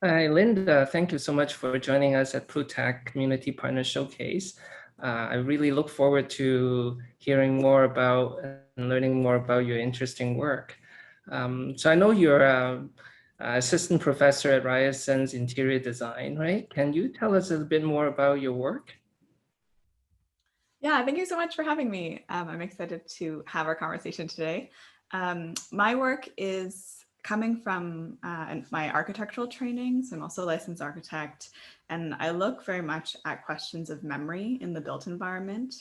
Hi, Linda. Thank you so much for joining us at Protech Community Partner Showcase. I really look forward to hearing more about and learning more about your interesting work. So I know you're an assistant professor at Ryerson's interior design, right? Can you tell us a bit more about your work? Yeah, thank you so much for having me. I'm excited to have our conversation today. My work is coming from my architectural training, so I'm also a licensed architect, and I look very much at questions of memory in the built environment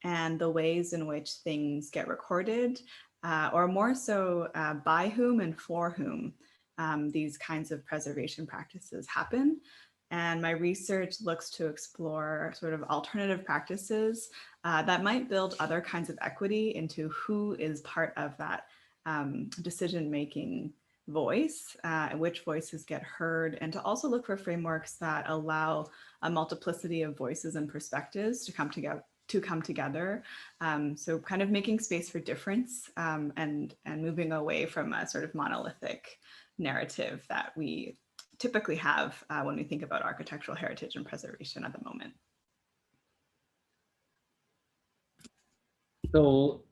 and the ways in which things get recorded, or more so by whom and for whom these kinds of preservation practices happen. And my research looks to explore sort of alternative practices that might build other kinds of equity into who is part of that decision-making voice, and which voices get heard, and to also look for frameworks that allow a multiplicity of voices and perspectives to come together. So kind of making space for difference and moving away from a sort of monolithic narrative that we typically have when we think about architectural heritage and preservation at the moment. So,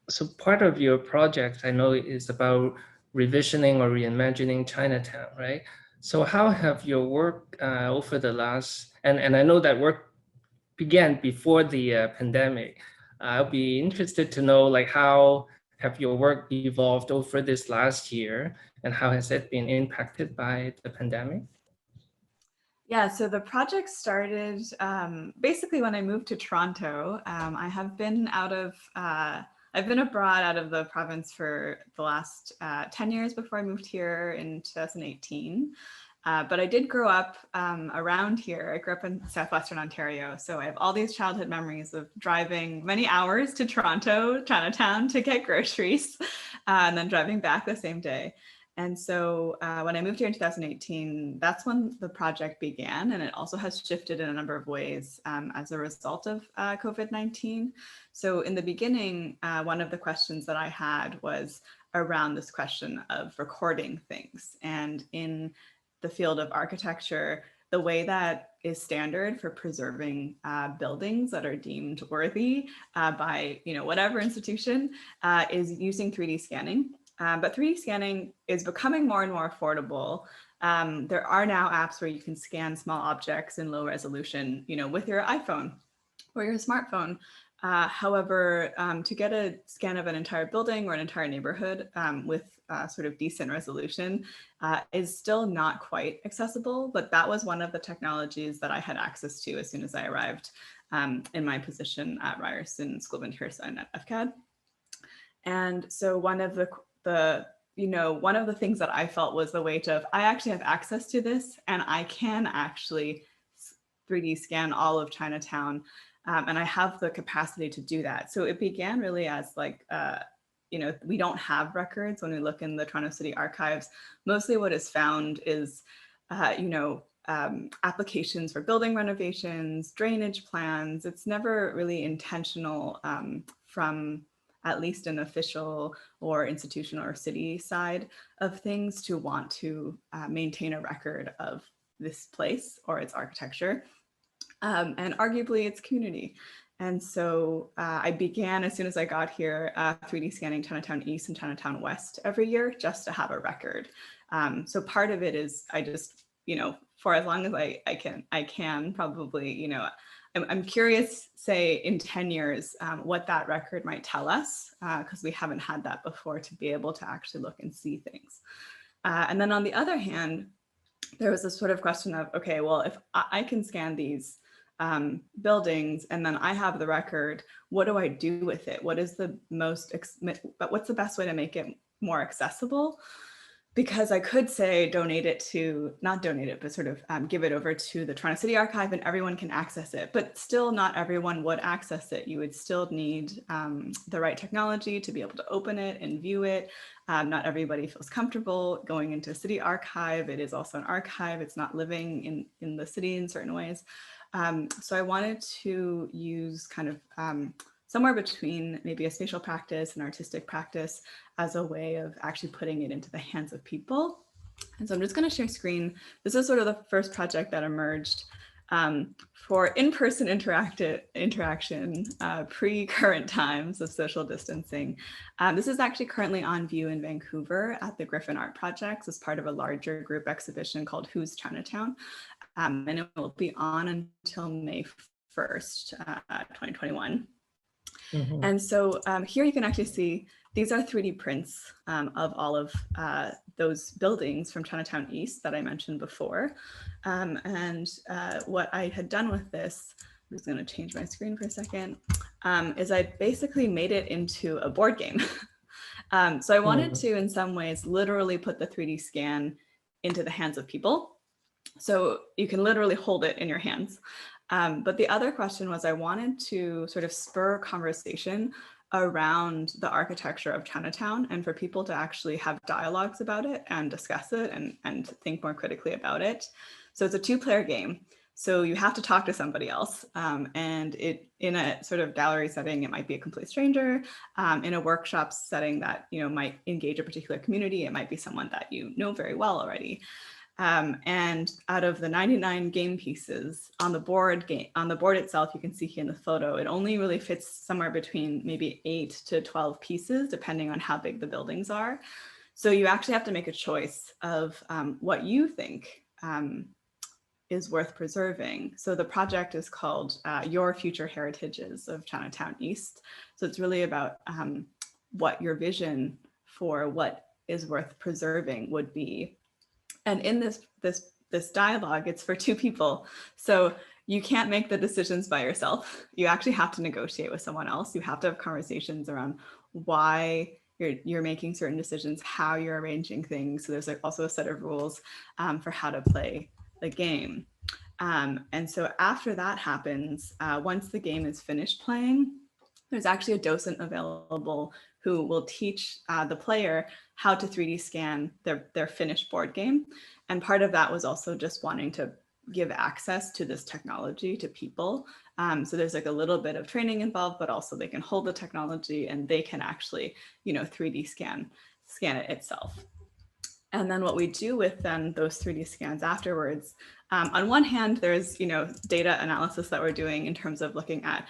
so part of your project, I know, is about revisioning or reimagining Chinatown, right? So how have your work over the last, and I know that work began before the pandemic. I'll be interested to know, like, how have your work evolved over this last year, and how has it been impacted by the pandemic? Yeah, so the project started basically when I moved to Toronto. I have been I've been abroad out of the province for the last 10 years before I moved here in 2018. But I did grow up around here. I grew up in southwestern Ontario. So I have all these childhood memories of driving many hours to Toronto, Chinatown to get groceries, and then driving back the same day. And so when I moved here in 2018, that's when the project began. And it also has shifted in a number of ways as a result of COVID-19. So in the beginning, one of the questions that I had was around this question of recording things. And in the field of architecture, the way that is standard for preserving buildings that are deemed worthy by whatever institution is using 3D scanning. But 3D scanning is becoming more and more affordable. There are now apps where you can scan small objects in low resolution, with your iPhone or your smartphone. However, to get a scan of an entire building or an entire neighborhood with sort of decent resolution is still not quite accessible, but that was one of the technologies that I had access to as soon as I arrived in my position at Ryerson School of Interior Design at FCAD. And so one of the things that I felt was the weight of, I actually have access to this and I can actually 3D scan all of Chinatown. And I have the capacity to do that. So it began really as like, we don't have records when we look in the Toronto City Archives. Mostly what is found is, applications for building renovations, drainage plans. It's never really intentional from at least an official or institutional or city side of things to want to maintain a record of this place or its architecture. And arguably its community. And so I began, as soon as I got here, 3D scanning Chinatown East and Chinatown West every year just to have a record. So part of it is I just, for as long as I can probably, I'm curious, say in 10 years, what that record might tell us, because we haven't had that before to be able to actually look and see things. And then on the other hand, there was this sort of question of, okay, well, if I can scan these buildings and then I have the record, what do I do with it? What is the what's the best way to make it more accessible? Because I could say not donate it, but sort of give it over to the Toronto City Archive and everyone can access it, but still not everyone would access it. You would still need the right technology to be able to open it and view it. Not everybody feels comfortable going into a city archive. It is also an archive. It's not living in the city in certain ways. So I wanted to use kind of somewhere between maybe a spatial practice and artistic practice as a way of actually putting it into the hands of people. And so I'm just going to share screen. This is sort of the first project that emerged for in-person interaction pre-current times of social distancing. This is actually currently on view in Vancouver at the Griffin Art Projects as part of a larger group exhibition called Who's Chinatown? And it will be on until May 1st, 2021. Mhm. And so here you can actually see these are 3D prints of all of those buildings from Chinatown East that I mentioned before. And what I had done with this, I'm just going to change my screen for a second, is I basically made it into a board game. So I wanted to, in some ways, literally put the 3D scan into the hands of people. So you can literally hold it in your hands. But the other question was I wanted to sort of spur conversation around the architecture of Chinatown and for people to actually have dialogues about it and discuss it and think more critically about it. So it's a 2-player game. So you have to talk to somebody else. And it in a sort of gallery setting, it might be a complete stranger. In a workshop setting that might engage a particular community, it might be someone that you know very well already. And out of the 99 game pieces on the board itself, you can see here in the photo, it only really fits somewhere between maybe 8 to 12 pieces, depending on how big the buildings are. So you actually have to make a choice of what you think is worth preserving. So the project is called Your Future Heritages of Chinatown East. So it's really about what your vision for what is worth preserving would be. And in this dialogue, it's for 2 people. So you can't make the decisions by yourself. You actually have to negotiate with someone else. You have to have conversations around why you're making certain decisions, how you're arranging things. So there's also a set of rules for how to play the game. And so after that happens, once the game is finished playing, there's actually a docent available who will teach the player how to 3D scan their finished board game. And part of that was also just wanting to give access to this technology to people. So there's like a little bit of training involved, but also they can hold the technology and they can actually, 3D scan it itself. And then what we do with then those 3D scans afterwards, on one hand, there's data analysis that we're doing in terms of looking at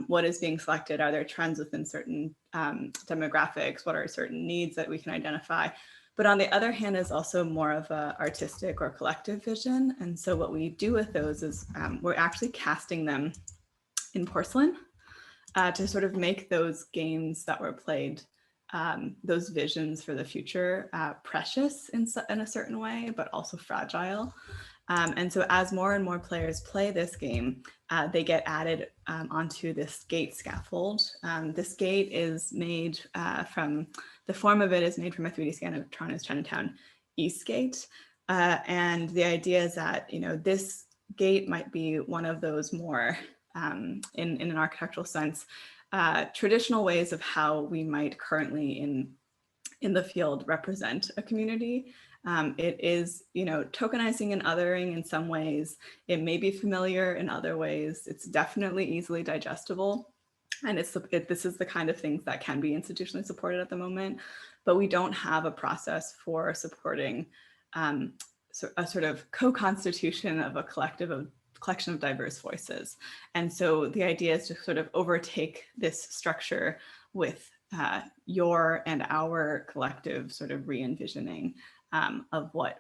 what is being selected. Are there trends within certain demographics? What are certain needs that we can identify? But on the other hand is also more of a artistic or collective vision. And so what we do with those is we're actually casting them in porcelain to sort of make those games that were played, those visions for the future, precious in a certain way, but also fragile. And so as more and more players play this game, they get added onto this gate scaffold. This gate is made the form of it is made from a 3D scan of Toronto's Chinatown East Gate. And the idea is that, this gate might be one of those more, in an architectural sense, traditional ways of how we might currently in the field represent a community. It is, tokenizing and othering in some ways. It may be familiar in other ways. It's definitely easily digestible. And this is the kind of things that can be institutionally supported at the moment, but we don't have a process for supporting a sort of co-constitution of a collection of diverse voices. And so the idea is to sort of overtake this structure with your and our collective sort of re-envisioning of what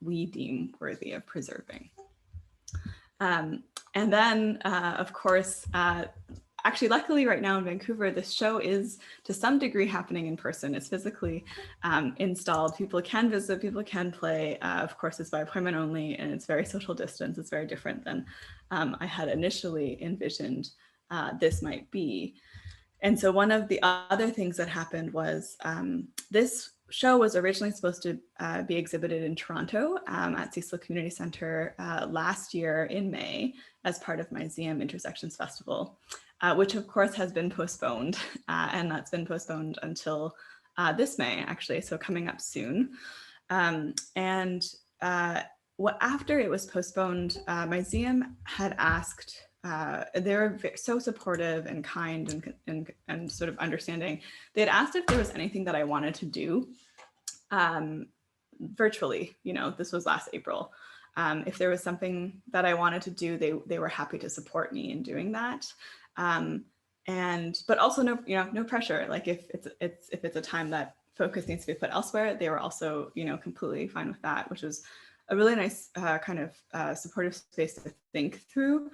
we deem worthy of preserving. And then, of course, actually, luckily right now in Vancouver, this show is to some degree happening in person. It's physically installed. People can visit, people can play. Of course, it's by appointment only and it's very social distance. It's very different than I had initially envisioned this might be. And so one of the other things that happened was this show was originally supposed to be exhibited in Toronto at Cecil Community Centre last year in May as part of my ZM Intersections Festival, which of course has been postponed. And that's been postponed until this May, actually, so coming up soon. After it was postponed, my ZM had asked, they're so supportive and kind and sort of understanding. They had asked if there was anything that I wanted to do virtually, this was last April. If there was something that I wanted to do, they were happy to support me in doing that. But also no pressure. Like if it's a time that focus needs to be put elsewhere, they were also, completely fine with that, which was a really nice kind of supportive space to think through.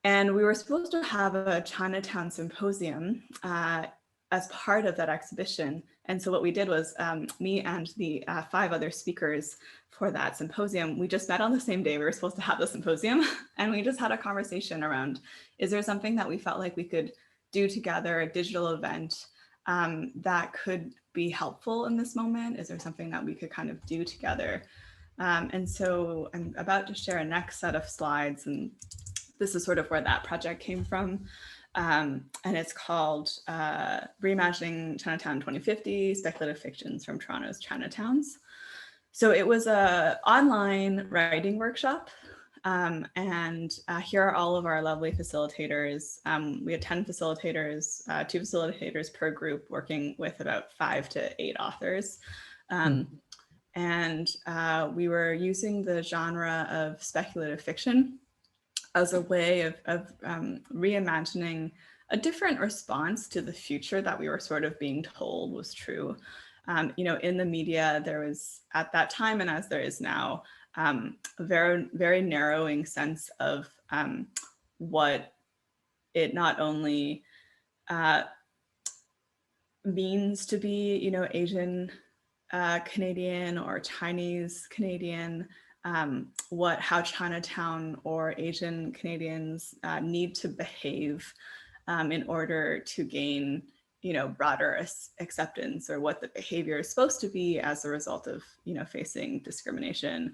And we were supposed to have a Chinatown symposium as part of that exhibition. And so what we did was me and the 5 other speakers for that symposium, we just met on the same day we were supposed to have the symposium. And we just had a conversation around, is there something that we felt like we could do together, a digital event that could be helpful in this moment? Is there something that we could kind of do together? And so I'm about to share a next set of slides, and this is sort of where that project came from. And it's called Reimagining Chinatown 2050, Speculative Fictions from Toronto's Chinatowns. So it was an online writing workshop. And here are all of our lovely facilitators. We had 10 facilitators, 2 facilitators per group, working with about 5 to 8 authors. And we were using the genre of speculative fiction as a way of reimagining a different response to the future that we were sort of being told was true. In the media, there was at that time, and as there is now, a very, very narrowing sense of what it not only means to be, Asian Canadian or Chinese Canadian, how Chinatown or Asian Canadians need to behave in order to gain, broader acceptance, or what the behavior is supposed to be as a result of, facing discrimination.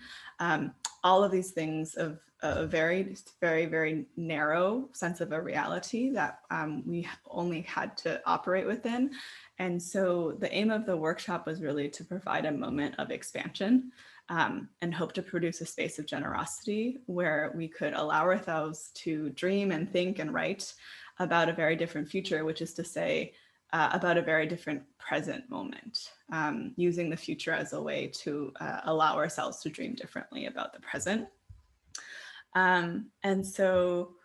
All of these things of a very, very, very narrow sense of a reality that we only had to operate within. And so the aim of the workshop was really to provide a moment of expansion and hope to produce a space of generosity where we could allow ourselves to dream and think and write about a very different future, which is to say, about a very different present moment, using the future as a way to allow ourselves to dream differently about the present. And so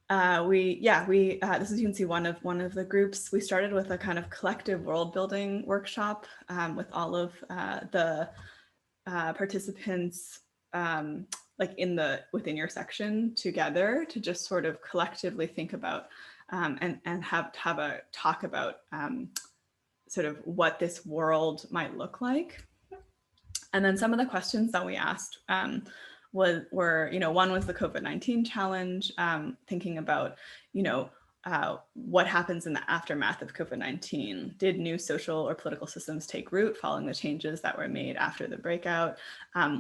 this is, you can see one of the groups. We started with a kind of collective world building workshop with all of the participants within your section together to just sort of collectively think about and have a talk about sort of what this world might look like. And then some of the questions that we asked were, one was the COVID-19 challenge, thinking about, what happens in the aftermath of COVID-19? Did new social or political systems take root following the changes that were made after the breakout?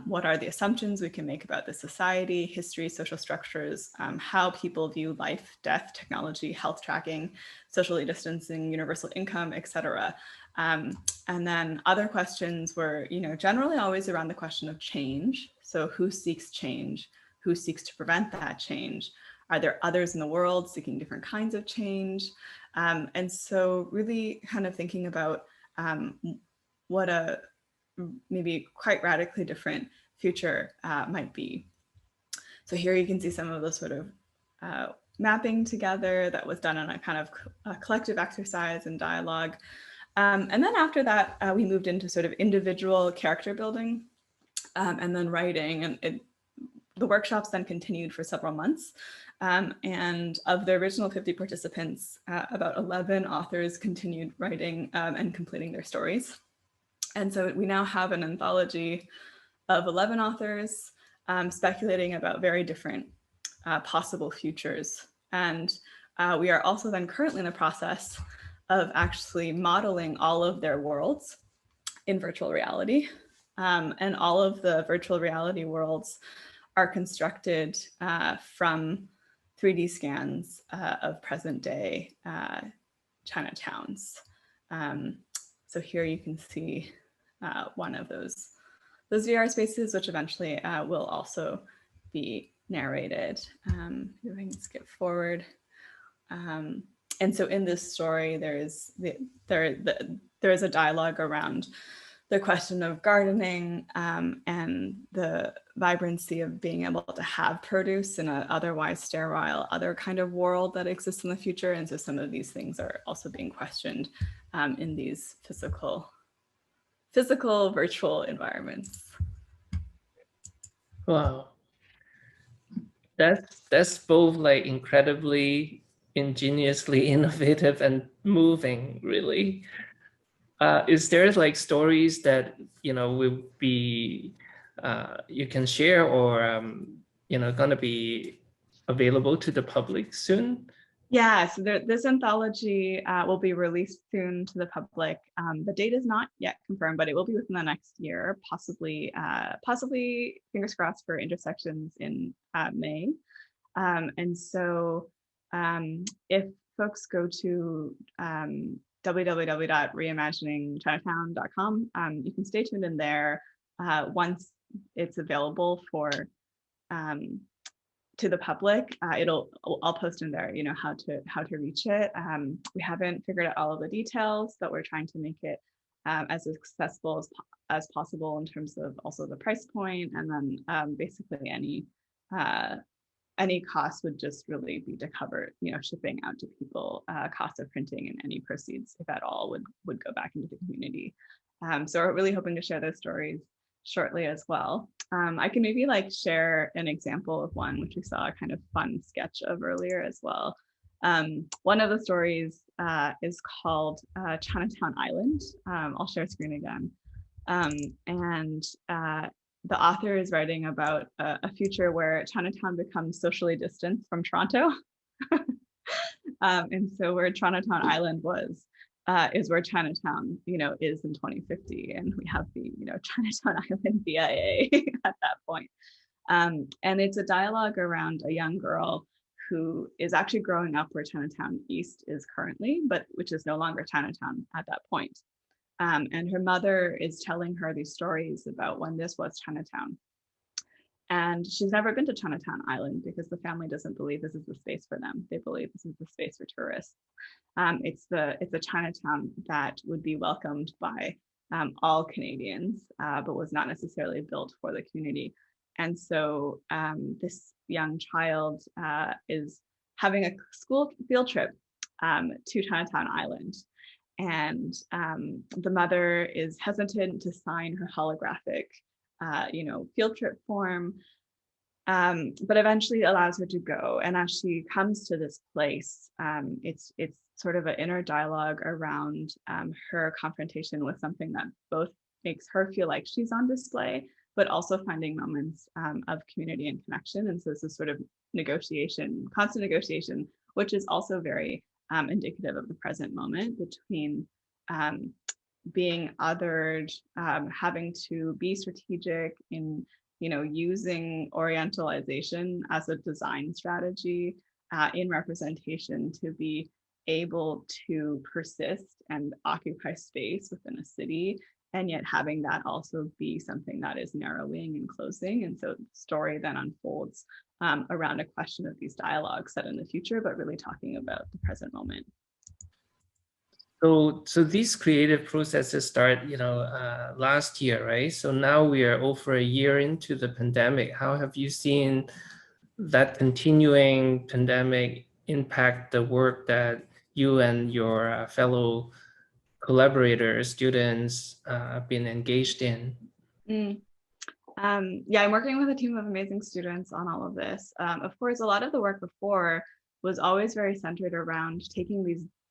What are the assumptions we can make about the society, history, social structures, how people view life, death, technology, health tracking, socially distancing, universal income, et cetera? And then other questions were, generally always around the question of change. So who seeks change? Who seeks to prevent that change? Are there others in the world seeking different kinds of change? And so really kind of thinking about what a maybe quite radically different future might be. So here you can see some of the sort of mapping together that was done on a kind of a collective exercise and dialogue. And then after that, we moved into sort of individual character building and then writing. And the workshops then continued for several months. And of the original 50 participants, about 11 authors continued writing and completing their stories. And so we now have an anthology of 11 authors speculating about very different possible futures. And we are also then currently in the process of actually modeling all of their worlds in virtual reality. And all of the virtual reality worlds are constructed from 3D scans of present day Chinatowns. So here you can see one of those VR spaces, which eventually will also be narrated. If I can skip forward. And so in this story, there is a dialogue around the question of gardening and the vibrancy of being able to have produce in an otherwise sterile other kind of world that exists in the future. And so some of these things are also being questioned in these physical virtual environments. Wow. That's both like incredibly ingeniously innovative and moving, really. Is there like stories that will be you can share or gonna be available to the public soon? Yeah, so this anthology will be released soon to the public. The date is not yet confirmed, but it will be within the next year, possibly fingers crossed for intersections in May. And so if folks go to www.reimaginingchinatown.com, you can stay tuned in there once it's available for to the public. I'll post in there, how to reach it. We haven't figured out all of the details, but we're trying to make it as accessible as possible in terms of also the price point, and then basically any cost would just really be to cover, shipping out to people, cost of printing, and any proceeds, if at all, would go back into the community. So we're really hoping to share those stories shortly as well. I can maybe share an example of one which we saw a kind of fun sketch of earlier as well. One of the stories is called Chinatown Island. I'll share screen again. And the author is writing about a future where Chinatown becomes socially distant from Toronto. And so where Chinatown Island was is where Chinatown, is in 2050, and we have the, Chinatown Island BIA at that point. And it's a dialogue around a young girl who is actually growing up where Chinatown East is currently, but which is no longer Chinatown at that point. And her mother is telling her these stories about when this was Chinatown. And she's never been to Chinatown Island because the family doesn't believe this is the space for them. They believe this is the space for tourists. It's a Chinatown that would be welcomed by all Canadians, but was not necessarily built for the community. And so this young child is having a school field trip to Chinatown Island. And the mother is hesitant to sign her holographic field trip form, but eventually allows her to go. And as she comes to this place, it's sort of an inner dialogue around her confrontation with something that both makes her feel like she's on display, but also finding moments of community and connection. And so this is sort of negotiation, constant negotiation, which is also very indicative of the present moment between being othered, having to be strategic in, using orientalization as a design strategy in representation to be able to persist and occupy space within a city, and yet having that also be something that is narrowing and closing. And so the story then unfolds around a question of these dialogues set in the future, but really talking about the present moment. So these creative processes start, last year, right? So now we are over a year into the pandemic. How have you seen that continuing pandemic impact the work that you and your fellow collaborators, students have been engaged in? Yeah, I'm working with a team of amazing students on all of this. Of course, a lot of the work before was always very centered around taking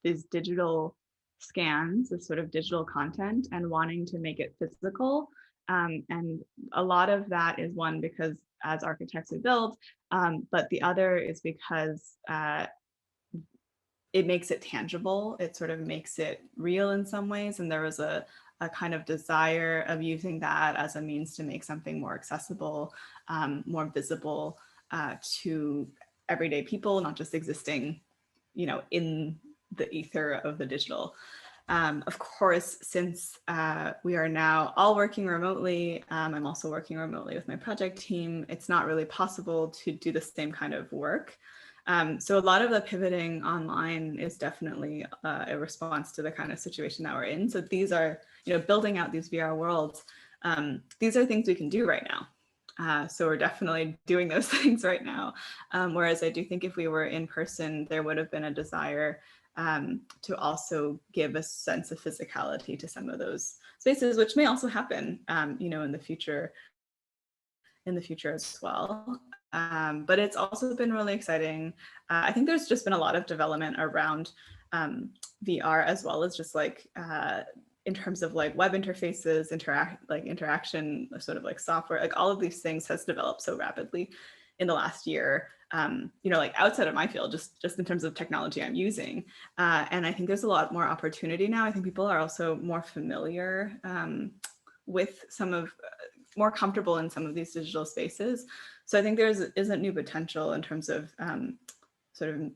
these digital scans, this sort of digital content, and wanting to make it physical. And a lot of that is one, because as architects we build, but the other is because it makes it tangible. It sort of makes it real in some ways. And there was a kind of desire of using that as a means to make something more accessible, more visible to everyday people, not just existing, in the ether of the digital. Of course, since we are now all working remotely, I'm also working remotely with my project team, it's not really possible to do the same kind of work. So a lot of the pivoting online is definitely a response to the kind of situation that we're in. So these are, building out these VR worlds. These are things we can do right now. So we're definitely doing those things right now. Whereas I do think if we were in person, there would have been a desire to also give a sense of physicality to some of those spaces, which may also happen, in the future as well. But it's also been really exciting. I think there's just been a lot of development around VR, as well as just like in terms of like web interfaces, interaction, sort of like software, like all of these things has developed so rapidly in the last year. Like outside of my field, just in terms of technology I'm using. And I think there's a lot more opportunity now. I think people are also more familiar with more comfortable in some of these digital spaces. So I think there isn't new potential in terms of sort of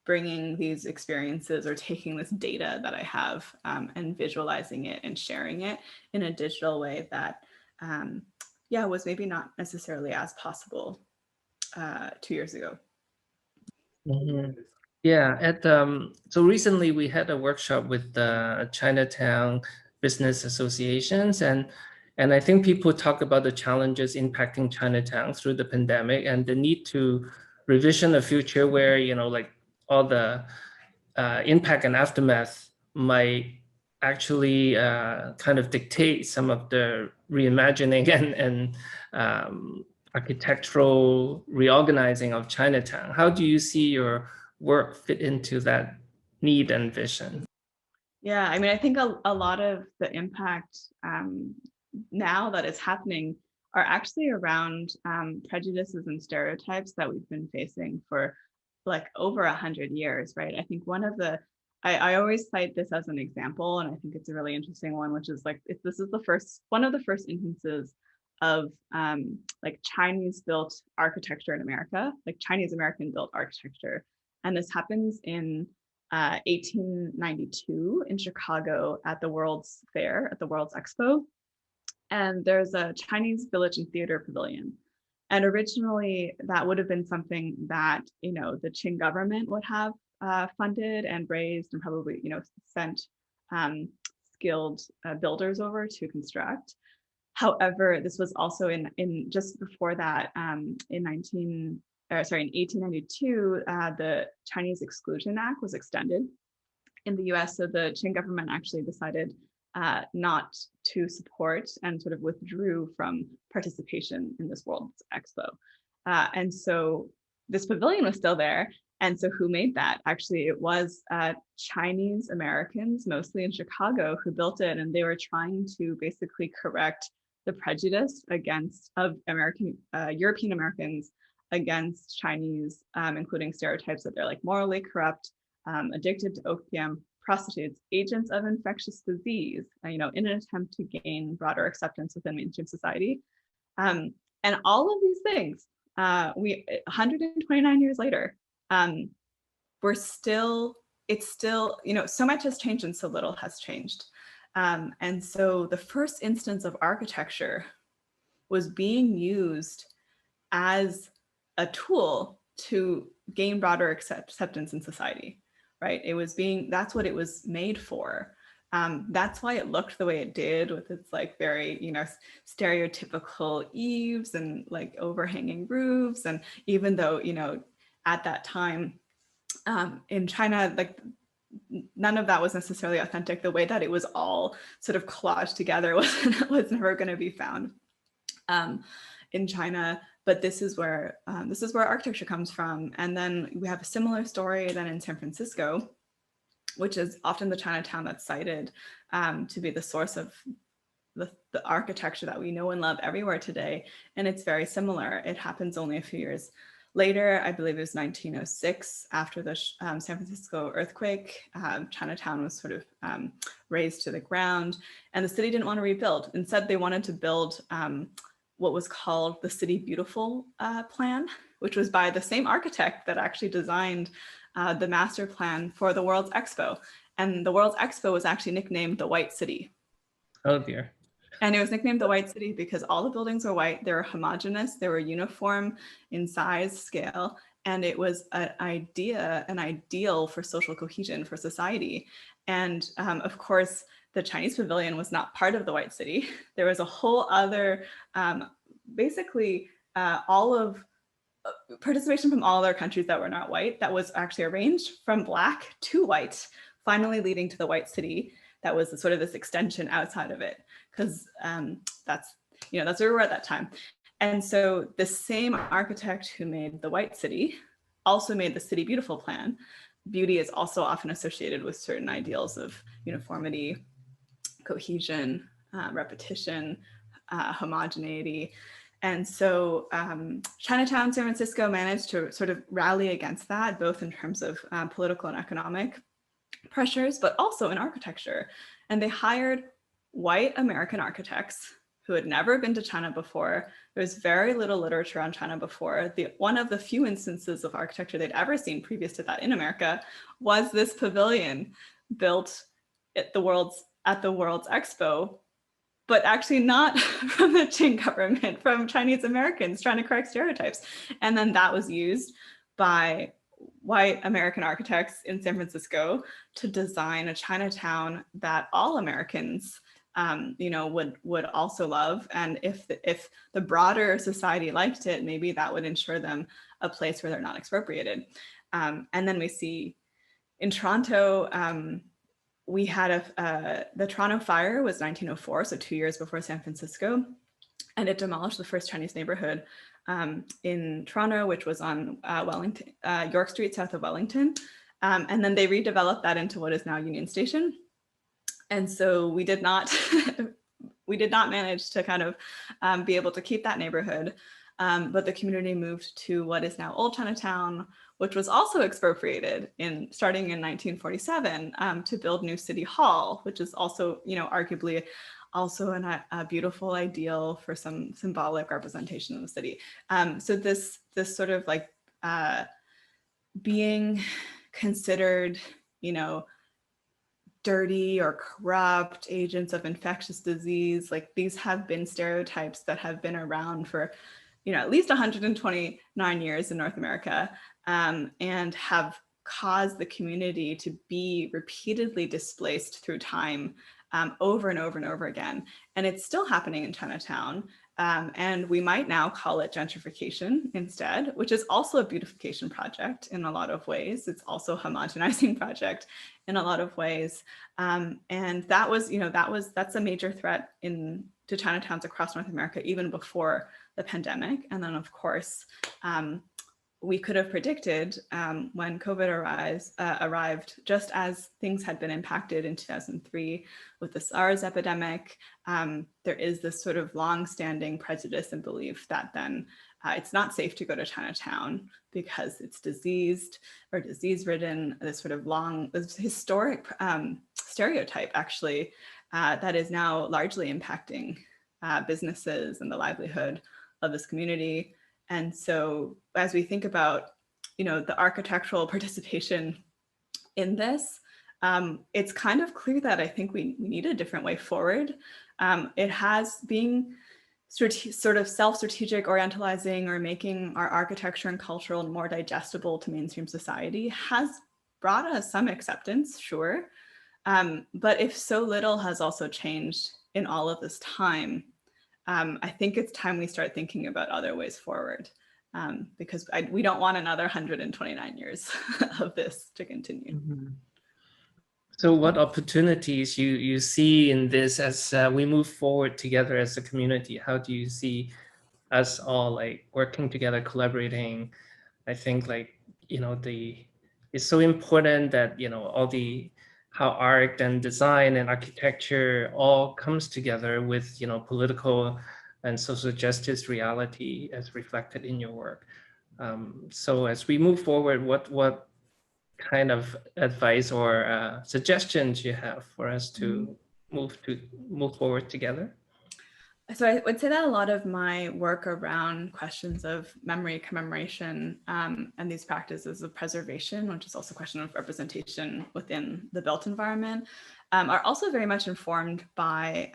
bringing these experiences or taking this data that I have and visualizing it and sharing it in a digital way that, was maybe not necessarily as possible 2 years ago. Mhm. Yeah, so recently we had a workshop with the Chinatown Business Associations, and I think people talk about the challenges impacting Chinatown through the pandemic and the need to revision a future where, like all the impact and aftermath might actually kind of dictate some of the reimagining and architectural reorganizing of Chinatown. How do you see your work fit into that need and vision? Yeah, I mean, I think a lot of the impact now that is happening are actually around prejudices and stereotypes that we've been facing for like over 100 years, right? I think I always cite this as an example, and I think it's a really interesting one, which is like, this is one of the first instances of like Chinese built architecture in America, like Chinese American built architecture. And this happens in 1892 in Chicago at the World's Fair, at the World's Expo. And there's a Chinese village and theater pavilion. And originally that would have been something that, the Qing government would have funded and raised and probably, sent skilled builders over to construct. However, this was also in just before that, in 1892, the Chinese Exclusion Act was extended in the US. So the Qing government actually decided not to support and sort of withdrew from participation in this World Expo. And so this pavilion was still there. And so who made that? Actually, it was Chinese Americans, mostly in Chicago, who built it. And they were trying to basically correct the prejudice of European Americans against Chinese, including stereotypes that they're like morally corrupt, addicted to opium, prostitutes, agents of infectious disease, in an attempt to gain broader acceptance within mainstream society. And all of these things, 129 years later, it's still, so much has changed and so little has changed. And so the first instance of architecture was being used as a tool to gain broader acceptance in society, right? That's what it was made for. That's why it looked the way it did, with its like very, stereotypical eaves and like overhanging roofs. And even though, at that time in China, like none of that was necessarily authentic, the way that it was all sort of collaged together was never going to be found in China. But this is where architecture comes from. And then we have a similar story then in San Francisco, which is often the Chinatown that's cited to be the source of the architecture that we know and love everywhere today. And it's very similar. It happens only a few years later. I believe it was 1906, after the San Francisco earthquake. Chinatown was sort of razed to the ground, and the city didn't want to rebuild. Instead, they wanted to build what was called the City Beautiful plan, which was by the same architect that actually designed the master plan for the World's Expo. And the World's Expo was actually nicknamed the White City. Oh dear. And it was nicknamed the White City because all the buildings were white. They were homogeneous. They were uniform in size, scale, and it was an ideal for social cohesion for society. And of course, the Chinese pavilion was not part of the White City. There was a whole other, basically all of participation from all other countries that were not white that was actually arranged from Black to white, finally leading to the White City. That was sort of this extension outside of it, because that's where we were at that time. And so the same architect who made the White City also made the City Beautiful plan. Beauty is also often associated with certain ideals of uniformity, cohesion, repetition, homogeneity. And so Chinatown, San Francisco managed to sort of rally against that, both in terms of political and economic pressures, but also in architecture. And they hired white American architects who had never been to China before. There's very little literature on China before. One of the few instances of architecture they'd ever seen previous to that in America was this pavilion built at the World's Expo, but actually not from the Qing government, from Chinese Americans trying to correct stereotypes. And then that was used by white American architects in San Francisco to design a Chinatown that all Americans would also love. And if the broader society liked it, maybe that would ensure them a place where they're not expropriated. And then we see in Toronto, we had the Toronto fire was 1904, so 2 years before San Francisco, and it demolished the first Chinese neighborhood in Toronto, which was on York Street, south of Wellington. And then they redeveloped that into what is now Union Station. And so we did not manage to kind of be able to keep that neighborhood. But the community moved to what is now Old Chinatown, which was also expropriated starting in 1947 to build new City Hall, which is also, arguably also a beautiful ideal for some symbolic representation of the city. So this sort of like being considered, dirty or corrupt, agents of infectious disease, like these have been stereotypes that have been around for at least 129 years in North America, and have caused the community to be repeatedly displaced through time, over and over and over again. And it's still happening in Chinatown. And we might now call it gentrification instead, which is also a beautification project in a lot of ways. It's also a homogenizing project in a lot of ways. And that was, that's a major threat to Chinatowns across North America, even before the pandemic. And then of course, we could have predicted when COVID arrived, just as things had been impacted in 2003 with the SARS epidemic, there is this sort of long-standing prejudice and belief that then it's not safe to go to Chinatown because it's diseased or disease-ridden, this sort of this historic stereotype actually that is now largely impacting businesses and the livelihood of this community. And so as we think about, the architectural participation in this, it's kind of clear that I think we need a different way forward. It has being sort of self-strategic orientalizing or making our architecture and cultural more digestible to mainstream society has brought us some acceptance, sure. But if so little has also changed in all of this time, I think it's time we start thinking about other ways forward, because we don't want another 129 years of this to continue. Mm-hmm. So what opportunities you see in this as we move forward together as a community? How do you see us all like working together, collaborating? I think it's so important that, how art and design and architecture all comes together with, political and social justice reality as reflected in your work. So as we move forward, what kind of advice or suggestions you have for us to move forward together? So I would say that a lot of my work around questions of memory, commemoration, and these practices of preservation, which is also a question of representation within the built environment, are also very much informed by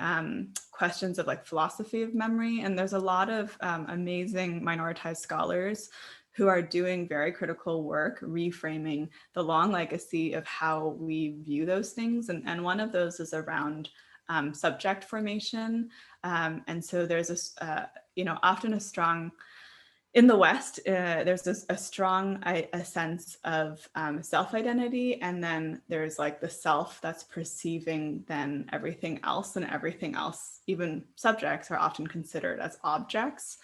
questions of like philosophy of memory. And there's a lot of amazing minoritized scholars who are doing very critical work, reframing the long legacy of how we view those things. And one of those is around subject formation. And so there's a, often a strong, in the West, there's a strong a sense of self-identity, and then there's like the self that's perceiving then everything else, and everything else, even subjects, are often considered as objects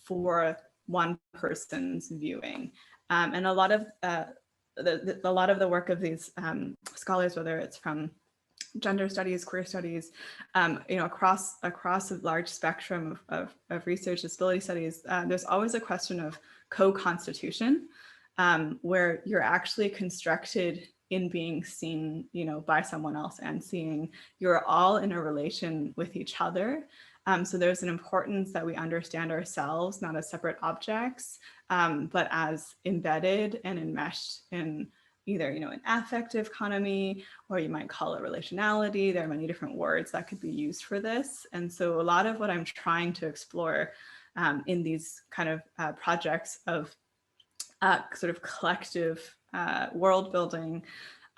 for one person's viewing. And a lot of the work of these scholars, whether it's from gender studies, queer studies, across a large spectrum of research, disability studies, there's always a question of co-constitution, where you're actually constructed in being seen, by someone else, and seeing you're all in a relation with each other. So there's an importance that we understand ourselves not as separate objects, but as embedded and enmeshed in either, an affective economy, or you might call it relationality. There are many different words that could be used for this. And so a lot of what I'm trying to explore in these kind of projects of sort of collective world building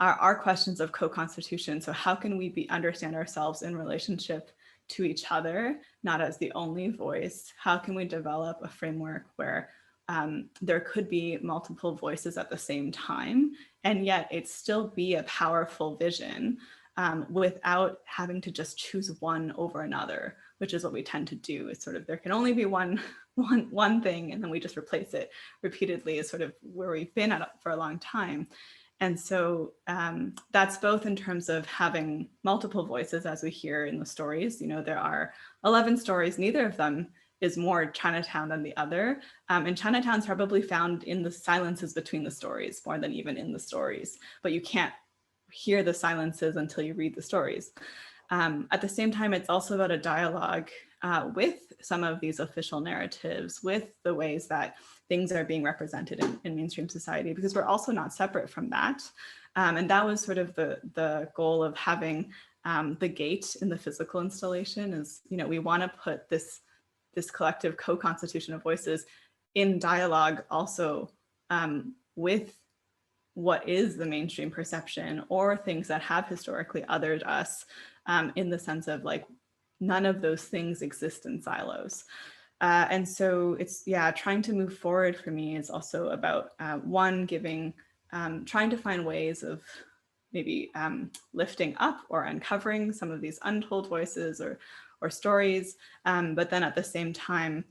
are questions of co-constitution. So how can we understand ourselves in relationship to each other, not as the only voice? How can we develop a framework where there could be multiple voices at the same time, and yet it still be a powerful vision without having to just choose one over another, which is what we tend to do. Is sort of, there can only be one thing, and then we just replace it repeatedly, is sort of where we've been at for a long time. And so that's both in terms of having multiple voices, as we hear in the stories. There are 11 stories, neither of them is more Chinatown than the other. And Chinatown's probably found in the silences between the stories more than even in the stories, but you can't hear the silences until you read the stories. At the same time, it's also about a dialogue with some of these official narratives, with the ways that things are being represented in mainstream society, because we're also not separate from that. And that was sort of the goal of having the gate in the physical installation is, we want to put this collective co-constitution of voices in dialogue also with what is the mainstream perception, or things that have historically othered us, in the sense of like, none of those things exist in silos. And so it's, trying to move forward for me is also about trying to find ways of maybe lifting up or uncovering some of these untold voices or stories, but then at the same time,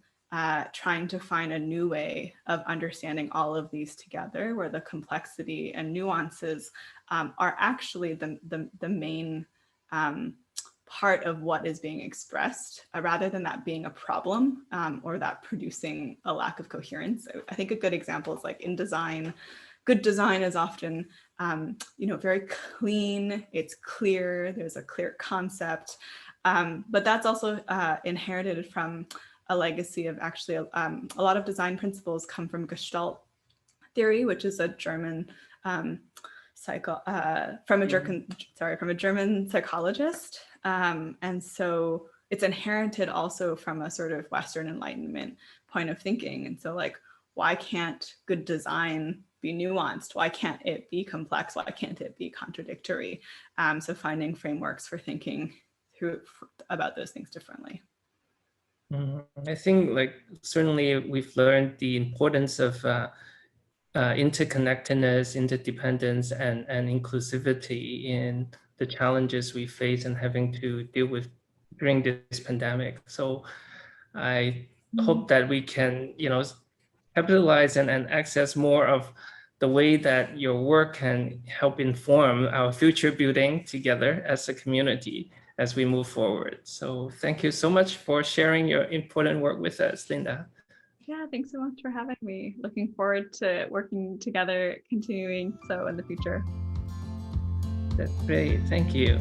trying to find a new way of understanding all of these together, where the complexity and nuances are actually the main part of what is being expressed, rather than that being a problem or that producing a lack of coherence. I think a good example is like in design. Good design is often, very clean, it's clear, there's a clear concept, but that's also inherited from a legacy of actually a lot of design principles come from Gestalt theory, which is a German from a German psychologist, and so it's inherited also from a sort of Western Enlightenment point of thinking. And so, like, why can't good design be nuanced? Why can't it be complex? Why can't it be contradictory? So finding frameworks for thinking about those things differently. I think, like, certainly we've learned the importance of interconnectedness, interdependence, and inclusivity in the challenges we face and having to deal with during this pandemic. So I hope that we can, capitalize and access more of the way that your work can help inform our future building together as a community as we move forward. So thank you so much for sharing your important work with us, Linda. Yeah, thanks so much for having me. Looking forward to working together, continuing so in the future. That's great. Thank you.